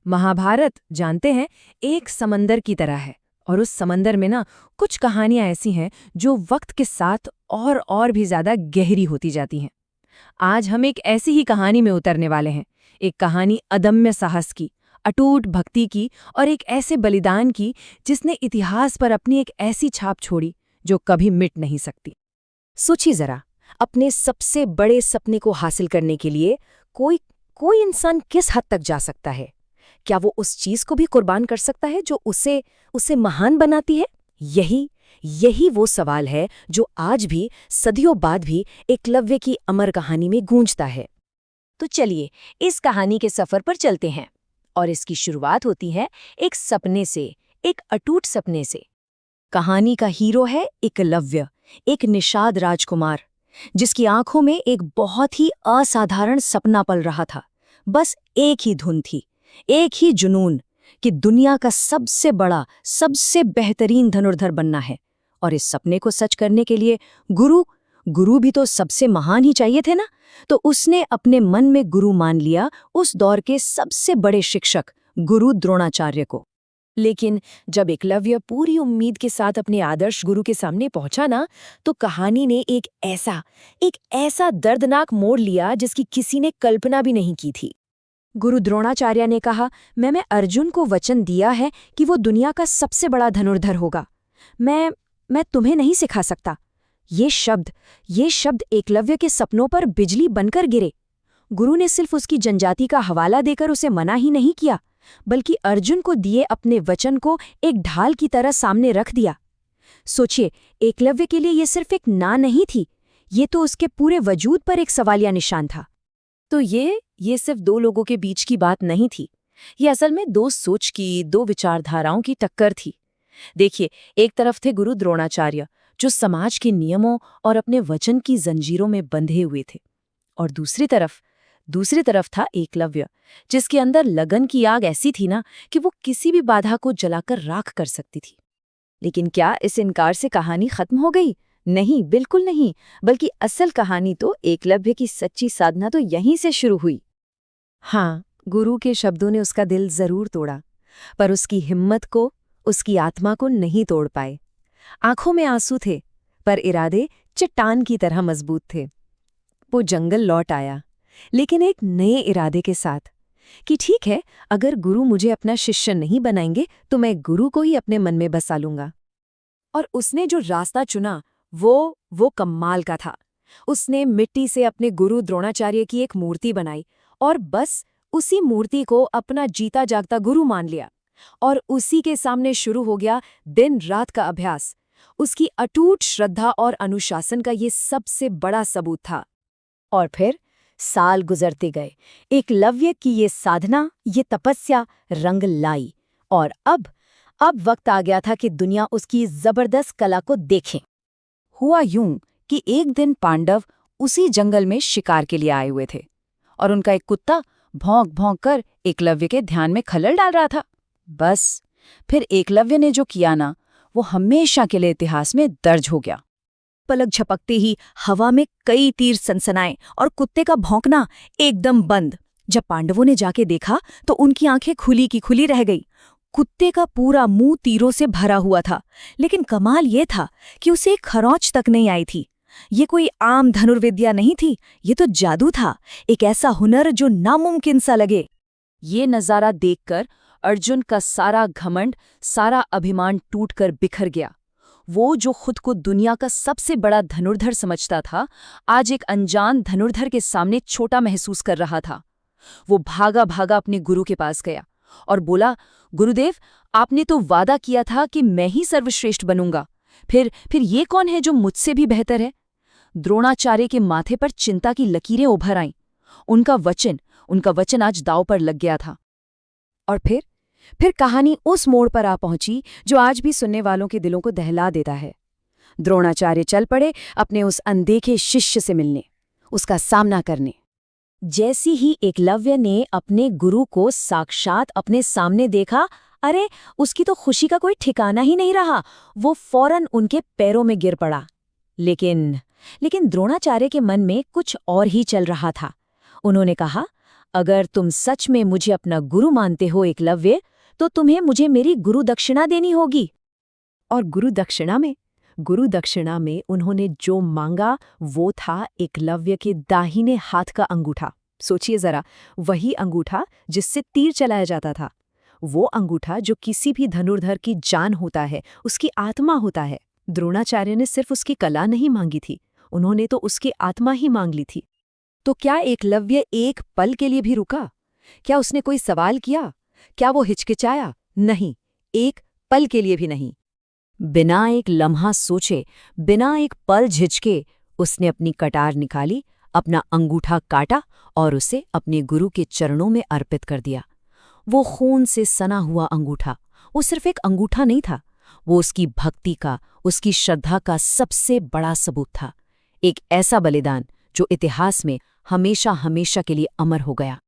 महाभारत जानते हैं एक समंदर की तरह है और उस समंदर में ना कुछ कहानियां ऐसी हैं जो वक्त के साथ और भी ज्यादा गहरी होती जाती हैं। आज हम एक ऐसी ही कहानी में उतरने वाले हैं। एक कहानी अदम्य साहस की, अटूट भक्ति की और एक ऐसे बलिदान की जिसने इतिहास पर अपनी एक ऐसी छाप छोड़ी जो कभी मिट नहीं सकती। सोचिए जरा, अपने सबसे बड़े सपने को हासिल करने के लिए कोई कोई इंसान किस हद तक जा सकता है? क्या वो उस चीज को भी कुर्बान कर सकता है जो उसे उसे महान बनाती है? यही वो सवाल है जो आज भी, सदियों बाद भी एकलव्य की अमर कहानी में गूंजता है। तो चलिए इस कहानी के सफर पर चलते हैं। और इसकी शुरुआत होती है एक सपने से, एक अटूट सपने से। कहानी का हीरो है एकलव्य, एक निषाद राजकुमार जिसकी आंखों में एक बहुत ही असाधारण सपना पल रहा था। बस एक ही धुन थी, एक ही जुनून कि दुनिया का सबसे बड़ा, सबसे बेहतरीन धनुर्धर बनना है। और इस सपने को सच करने के लिए गुरु भी तो सबसे महान ही चाहिए थे ना। तो उसने अपने मन में गुरु मान लिया उस दौर के सबसे बड़े शिक्षक गुरु द्रोणाचार्य को। लेकिन जब एकलव्य पूरी उम्मीद के साथ अपने आदर्श गुरु के सामने पहुंचा ना, तो कहानी ने एक ऐसा दर्दनाक मोड़ लिया जिसकी किसी ने कल्पना भी नहीं की थी। गुरु द्रोणाचार्य ने कहा, मैं अर्जुन को वचन दिया है कि वो दुनिया का सबसे बड़ा धनुर्धर होगा। मैं तुम्हें नहीं सिखा सकता। ये शब्द एकलव्य के सपनों पर बिजली बनकर गिरे। गुरु ने सिर्फ उसकी जनजाति का हवाला देकर उसे मना ही नहीं किया, बल्कि अर्जुन को दिए अपने वचन को एक ढाल की तरह सामने रख दिया। सोचिए, एकलव्य के लिए ये सिर्फ एक ना नहीं थी, ये तो उसके पूरे वजूद पर एक सवालिया निशान था। तो ये सिर्फ दो लोगों के बीच की बात नहीं थी, ये असल में दो सोच की, दो विचारधाराओं की टक्कर थी। देखिए, एक तरफ थे गुरु द्रोणाचार्य जो समाज के नियमों और अपने वचन की जंजीरों में बंधे हुए थे, और दूसरी तरफ था एकलव्य जिसके अंदर लगन की आग ऐसी थी ना कि वो किसी भी बाधा को जलाकर राख कर सकती थी। लेकिन क्या इस इनकार से कहानी खत्म हो गई? नहीं, बिल्कुल नहीं, बल्कि असल कहानी तो एकलव्य की सच्ची साधना तो यहीं से शुरू हुई। हाँ, गुरु के शब्दों ने उसका दिल जरूर तोड़ा, पर उसकी हिम्मत को, उसकी आत्मा को नहीं तोड़ पाए। आंखों में आंसू थे, पर इरादे चट्टान की तरह मजबूत थे। वो जंगल लौट आया, लेकिन एक नए इरादे के साथ कि ठीक है, अगर गुरु मुझे अपना शिष्य नहीं बनाएंगे तो मैं गुरु को ही अपने मन में बसा लूंगा। और उसने जो रास्ता चुना वो कमाल का था। उसने मिट्टी से अपने गुरु द्रोणाचार्य की एक मूर्ति बनाई और बस उसी मूर्ति को अपना जीता जागता गुरु मान लिया। और उसी के सामने शुरू हो गया दिन रात का अभ्यास। उसकी अटूट श्रद्धा और अनुशासन का ये सबसे बड़ा सबूत था। और फिर साल गुजरते गए, एकलव्य की ये साधना, ये तपस्या रंग लाई, और अब वक्त आ गया था कि दुनिया उसकी जबरदस्त कला को देखे। हुआ यूं कि एक दिन पांडव उसी जंगल में शिकार के लिए आए हुए थे और उनका एक कुत्ता भौंक भौंक कर एकलव्य के ध्यान में खलल डाल रहा था। बस फिर एकलव्य ने जो किया ना, वो हमेशा के लिए इतिहास में दर्ज हो गया। पलक झपकते ही हवा में कई तीर सनसनाए और कुत्ते का भौंकना एकदम बंद। जब पांडवों ने जाके देखा तो उनकी आंखें खुली की खुली रह गई। कुत्ते का पूरा मुंह तीरों से भरा हुआ था, लेकिन कमाल ये था कि उसे एक खरोंच तक नहीं आई थी। ये कोई आम धनुर्विद्या नहीं थी, ये तो जादू था, एक ऐसा हुनर जो नामुमकिन सा लगे। ये नजारा देखकर अर्जुन का सारा घमंड, सारा अभिमान टूटकर बिखर गया। वो जो खुद को दुनिया का सबसे बड़ा धनुर्धर समझता था, आज एक अनजान धनुर्धर के सामने छोटा महसूस कर रहा था। वो भागा भागा अपने गुरु के पास गया और बोला, गुरुदेव, आपने तो वादा किया था कि मैं ही सर्वश्रेष्ठ बनूंगा, फिर ये कौन है जो मुझसे भी बेहतर है? द्रोणाचार्य के माथे पर चिंता की लकीरें उभर आईं। उनका वचन आज दांव पर लग गया था। और फिर कहानी उस मोड़ पर आ पहुंची जो आज भी सुनने वालों के दिलों को दहला देता है। द्रोणाचार्य चल पड़े अपने उस अनदेखे शिष्य से मिलने, उसका सामना करने। जैसी ही एकलव्य ने अपने गुरु को साक्षात अपने सामने देखा, अरे उसकी तो खुशी का कोई ठिकाना ही नहीं रहा। वो फौरन उनके पैरों में गिर पड़ा। लेकिन द्रोणाचार्य के मन में कुछ और ही चल रहा था। उन्होंने कहा, अगर तुम सच में मुझे अपना गुरु मानते हो एकलव्य, तो तुम्हें मुझे मेरी गुरु दक्षिणा देनी होगी। और गुरु दक्षिणा में उन्होंने जो मांगा वो था एकलव्य के दाहिने हाथ का अंगूठा। सोचिए जरा, वही अंगूठा जिससे तीर चलाया जाता था, वो अंगूठा जो किसी भी धनुर्धर की जान होता है, उसकी आत्मा होता है। द्रोणाचार्य ने सिर्फ उसकी कला नहीं मांगी थी, उन्होंने तो उसकी आत्मा ही मांग ली थी। तो क्या एकलव्य एक पल के लिए भी रुका? क्या उसने कोई सवाल किया? क्या वो हिचकिचाया? नहीं, एक पल के लिए भी नहीं। बिना एक लम्हा सोचे, बिना एक पल झिझके, उसने अपनी कटार निकाली, अपना अंगूठा काटा और उसे अपने गुरु के चरणों में अर्पित कर दिया। वो खून से सना हुआ अंगूठा, वो सिर्फ एक अंगूठा नहीं था, वो उसकी भक्ति का, उसकी श्रद्धा का सबसे बड़ा सबूत था। एक ऐसा बलिदान जो इतिहास में हमेशा हमेशा के लिए अमर हो गया।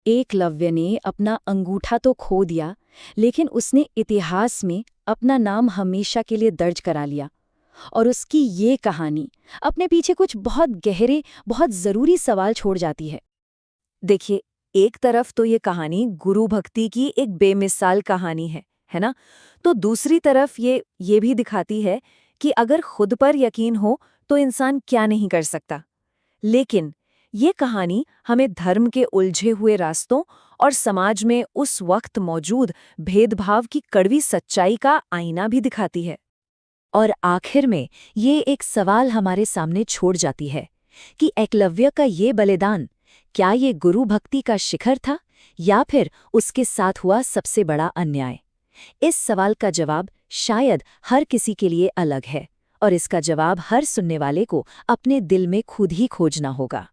एकलव्य ने अपना अंगूठा तो खो दिया, लेकिन उसने इतिहास में अपना नाम हमेशा के लिए दर्ज करा लिया। और उसकी ये कहानी अपने पीछे कुछ बहुत गहरे, बहुत ज़रूरी सवाल छोड़ जाती है। देखिए, एक तरफ तो ये कहानी गुरु भक्ति की एक बेमिसाल कहानी है ना? तो दूसरी तरफ ये भी दिखाती है कि अगर खुद पर यकीन हो तो इंसान क्या नहीं कर सकता। लेकिन ये कहानी हमें धर्म के उलझे हुए रास्तों और समाज में उस वक्त मौजूद भेदभाव की कड़वी सच्चाई का आईना भी दिखाती है। और आखिर में ये एक सवाल हमारे सामने छोड़ जाती है कि एकलव्य का ये बलिदान, क्या ये गुरु भक्ति का शिखर था या फिर उसके साथ हुआ सबसे बड़ा अन्याय? इस सवाल का जवाब शायद हर किसी के लिए अलग है, और इसका जवाब हर सुनने वाले को अपने दिल में खुद ही खोजना होगा।